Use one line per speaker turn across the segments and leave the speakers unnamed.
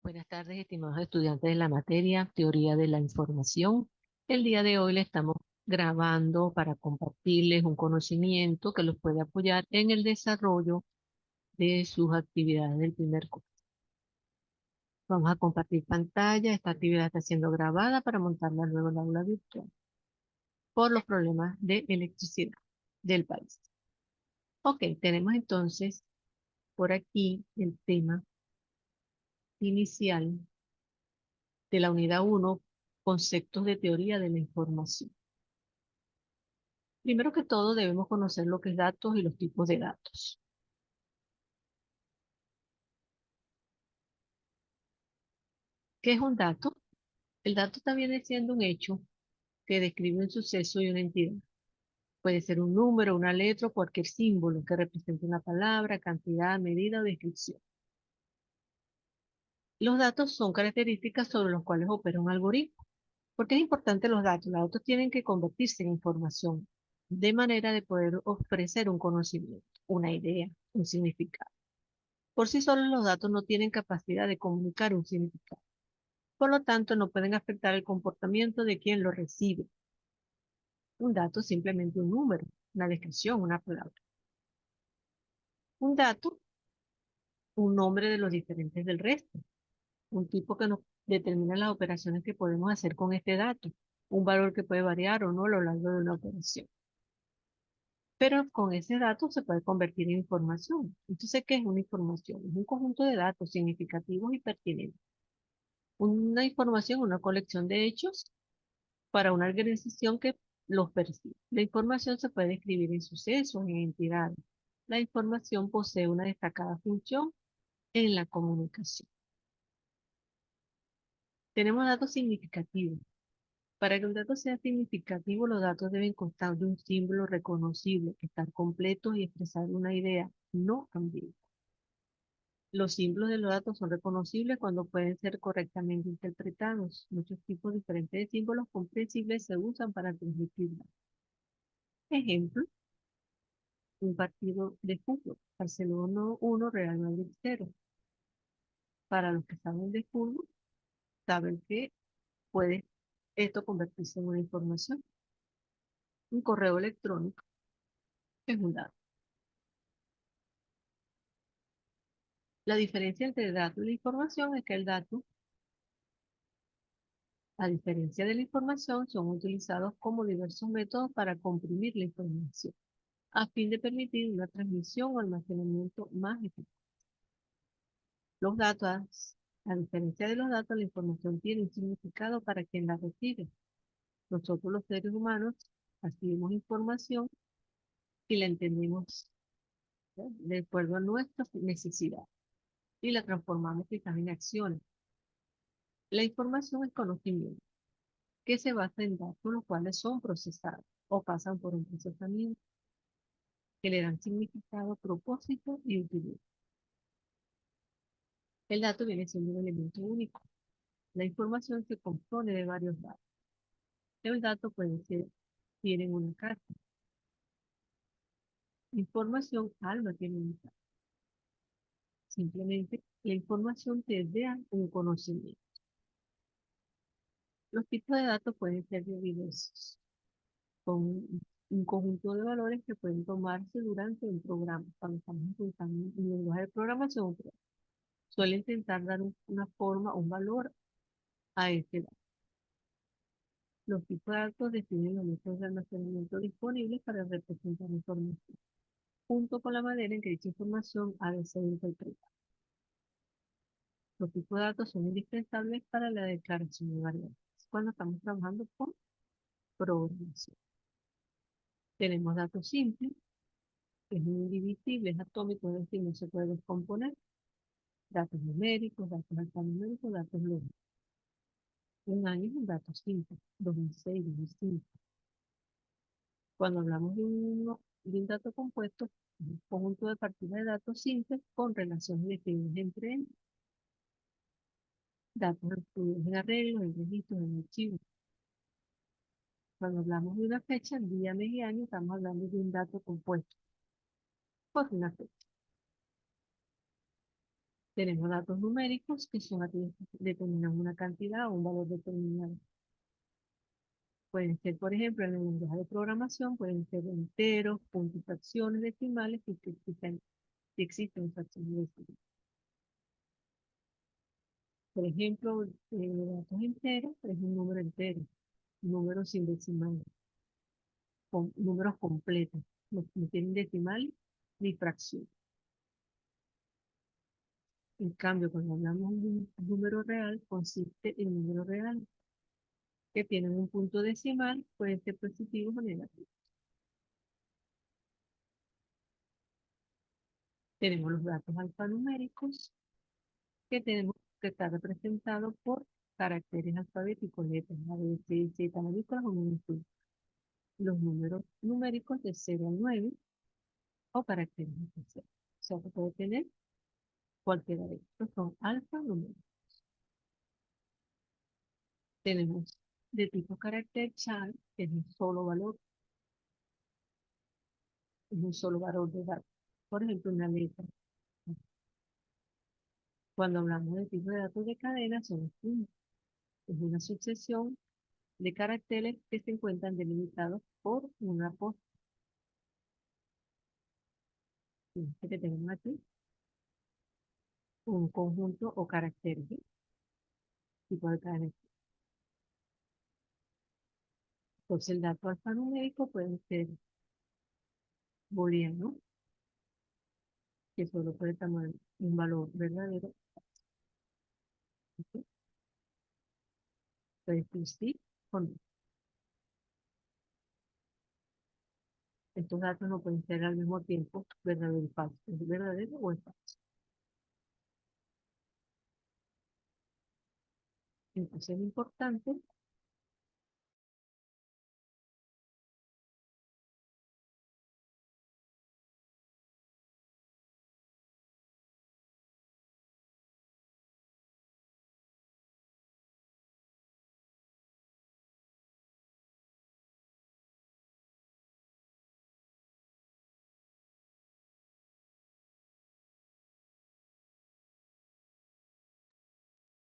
Buenas tardes, estimados estudiantes de la materia Teoría de la Información. El día de hoy le estamos grabando para compartirles un conocimiento que los puede apoyar en el desarrollo de sus actividades del primer curso. Vamos a compartir pantalla. Esta actividad está siendo grabada para montarla luego en la aula virtual por los problemas de electricidad del país. Ok, tenemos entonces por aquí el tema inicial de la unidad 1, conceptos de teoría de la información. Primero que todo, debemos conocer lo que es datos y los tipos de datos. ¿Qué es un dato? El dato también viene siendo un hecho que describe un suceso y una entidad. Puede ser un número, una letra o cualquier símbolo que represente una palabra, cantidad, medida o descripción. Los datos son características sobre los cuales opera un algoritmo. ¿Por qué es importante los datos? Los datos tienen que convertirse en información, de manera de poder ofrecer un conocimiento, una idea, un significado. Por sí solos los datos no tienen capacidad de comunicar un significado. Por lo tanto, no pueden afectar el comportamiento de quien lo recibe. Un dato es simplemente un número, una descripción, una palabra. Un dato, un nombre de los diferentes del resto. Un tipo que nos determina las operaciones que podemos hacer con este dato. Un valor que puede variar o no a lo largo de una operación. Pero con ese dato se puede convertir en información. Entonces, ¿qué es una información? Es un conjunto de datos significativos y pertinentes. Una información, una colección de hechos para una organización que los percibe. La información se puede escribir en sucesos, en entidades. La información posee una destacada función en la comunicación. Tenemos datos significativos. Para que un dato sea significativo, los datos deben constar de un símbolo reconocible, estar completos y expresar una idea no ambigua. Los símbolos de los datos son reconocibles cuando pueden ser correctamente interpretados. Muchos tipos diferentes de símbolos comprensibles se usan para transmitir datos. Ejemplo, un partido de fútbol. Barcelona 1, Real Madrid 0. Para los que saben de fútbol, saben que puede esto convertirse en una información. Un correo electrónico es un dato. La diferencia entre el dato y la información es que el dato, a diferencia de la información, son utilizados como diversos métodos para comprimir la información, a fin de permitir una transmisión o almacenamiento más eficaz. Los datos, a diferencia de los datos, la información tiene un significado para quien la recibe. Nosotros los seres humanos recibimos información y la entendemos, ¿no?, de acuerdo a nuestras necesidades y la transformamos quizás en acciones. La información es conocimiento que se basa en datos los cuales son procesados o pasan por un procesamiento que le dan significado, propósito y utilidad. El dato viene siendo un elemento único. La información se compone de varios datos. El dato puede ser, tiene una carta. Información algo tiene un dato. Simplemente la información te da un conocimiento. Los tipos de datos pueden ser diversos, con un conjunto de valores que pueden tomarse durante un programa. Cuando estamos utilizando un lenguaje de programación, suele intentar dar una forma, un valor a este dato. Los tipos de datos definen los métodos de almacenamiento disponibles para representar información, junto con la manera en que dicha información ha de ser interpretada. Los tipos de datos son indispensables para la declaración de variables cuando estamos trabajando con programación. Tenemos datos simples, que es indivisible, es atómico, es decir, no se puede descomponer. Datos numéricos, datos alfanuméricos, datos lógicos. Un año es un dato simple, 2006, 2005. Cuando hablamos de un dato compuesto, es un conjunto de partidas de datos simples con relaciones definidas entre ellos. Datos incluidos en arreglos, en registros, en archivos. Cuando hablamos de una fecha, día, mes y año, estamos hablando de un dato compuesto por una fecha. Tenemos datos numéricos, que son aquellos que determinan una cantidad o un valor determinado. Pueden ser, por ejemplo, en el lenguaje de programación, pueden ser enteros, puntos, fracciones, decimales, y que existen fracciones decimales. Por ejemplo, datos enteros es un número entero, un número sin decimales, con números completos, no tienen decimales ni fracción. En cambio, cuando hablamos de un número real, consiste en un número real que tienen un punto decimal, pueden ser positivos o negativos. Tenemos los datos alfanuméricos, que tenemos que estar representados por caracteres alfabéticos, letras A, B, C, Z, mayúsculas o minúsculas. Los números numéricos de 0 a 9 o caracteres especiales. O sea, que puede tener cualquiera de estos, son alfanuméricos. Tenemos de tipo carácter char, que es un solo valor, es un solo valor de datos. Por ejemplo, una letra. Cuando hablamos de tipo de datos de cadena, son puntos. Es una sucesión de caracteres que se encuentran delimitados por una apóstrofe. Este que tenemos aquí, un conjunto o caracteres, ¿sí? Tipo de cadena. Entonces, el dato alfanumérico puede ser booleano, que solo puede tomar un valor verdadero, ¿sí? Puede decir sí o no. Estos datos no pueden ser al mismo tiempo verdadero y falso. ¿Es verdadero o es falso? Entonces, es importante.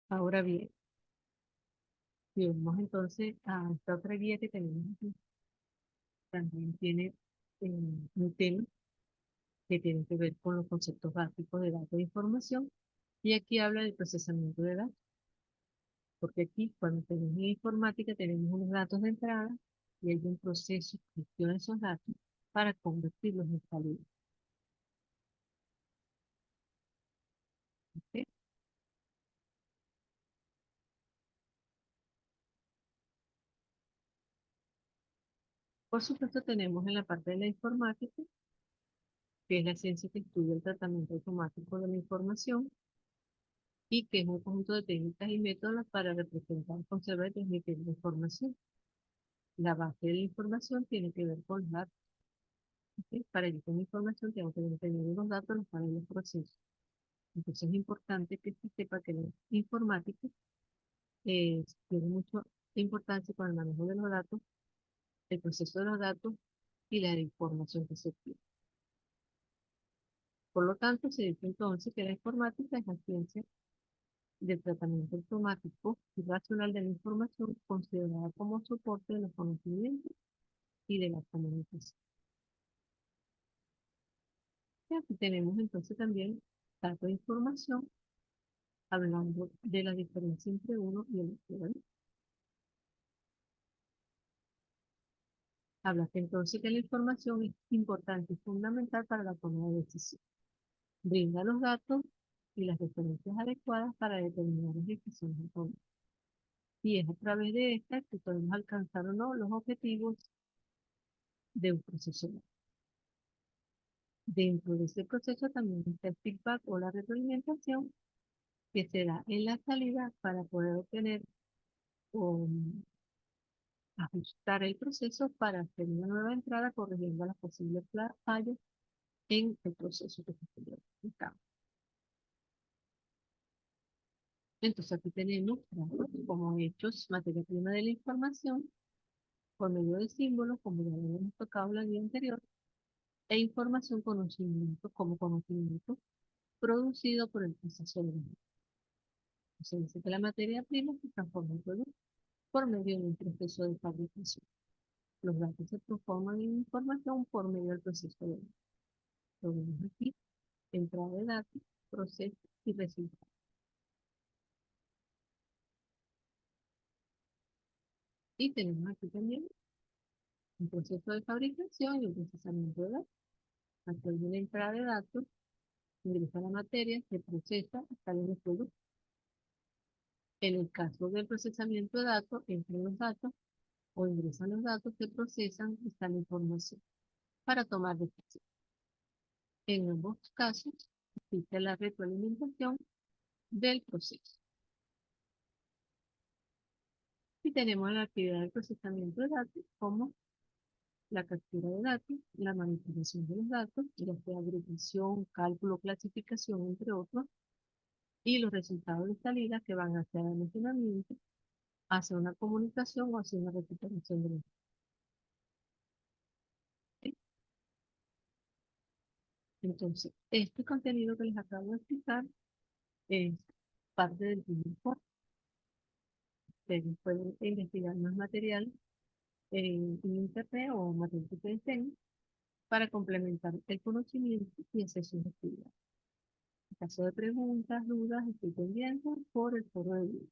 Ahora bien, si vemos entonces a esta otra guía que tenemos aquí, también tiene un tema que tiene que ver con los conceptos básicos de datos de información. Y aquí habla del procesamiento de datos, porque aquí cuando tenemos en informática tenemos unos datos de entrada y hay un proceso que gestiona esos datos para convertirlos en salida. ¿Ok? Por supuesto tenemos en la parte de la informática, que es la ciencia que estudia el tratamiento automático de la información y que es un conjunto de técnicas y métodos para representar, conservar y transmitir la información. La base de la información tiene que ver con los datos. ¿Ok? Para yo tener información tengo que tener unos datos los cuales los proceso. Entonces es importante que se sepa que la informática tiene mucha importancia con el manejo de los datos, el proceso de los datos y la información que se obtiene. Por lo tanto, se dice entonces que la informática es la ciencia del tratamiento automático y racional de la información considerada como soporte de los conocimientos y de la comunicación. Y aquí tenemos entonces también datos de información, hablando de la diferencia entre uno y el otro, ¿vale? Habla que entonces que la información es importante y fundamental para la toma de decisión. Brinda los datos y las referencias adecuadas para determinar las decisiones a tomar. Y es a través de estas que podemos alcanzar o no los objetivos de un proceso. Dentro de ese proceso también está el feedback o la retroalimentación que se da en la salida para poder obtener o ajustar el proceso para hacer una nueva entrada corrigiendo las posibles fallas en el proceso que se está llevando a cabo. Entonces aquí tenemos datos como hechos, materia prima de la información, por medio de símbolos, como ya lo hemos tocado en la guía anterior, e información, conocimiento como conocimiento producido por el proceso de la. Se dice que la materia prima se transforma en producto por medio de un proceso de fabricación. Los datos se transforman en información por medio del proceso de. Lo vemos aquí, entrada de datos, proceso y resultado. Y tenemos aquí también un proceso de fabricación y un procesamiento de datos. Aquí hay una entrada de datos, ingresa la materia, se procesa, sale el producto. En el caso del procesamiento de datos, entran los datos o ingresan los datos, se procesan y sale información para tomar decisiones. En ambos casos, existe la retroalimentación del proceso. Y tenemos la actividad de procesamiento de datos como la captura de datos, la manipulación de los datos, ya sea agrupación, cálculo, clasificación, entre otros, y los resultados de salida que van hacia el almacenamiento, hacia una comunicación o hacia una recuperación de los datos. Entonces, este contenido que les acabo de explicar es parte del primer curso. Ustedes pueden investigar más material en internet o material que ustedes tengan para complementar el conocimiento y hacer sus actividades. En caso de preguntas, dudas, estoy pendiente por el foro de video.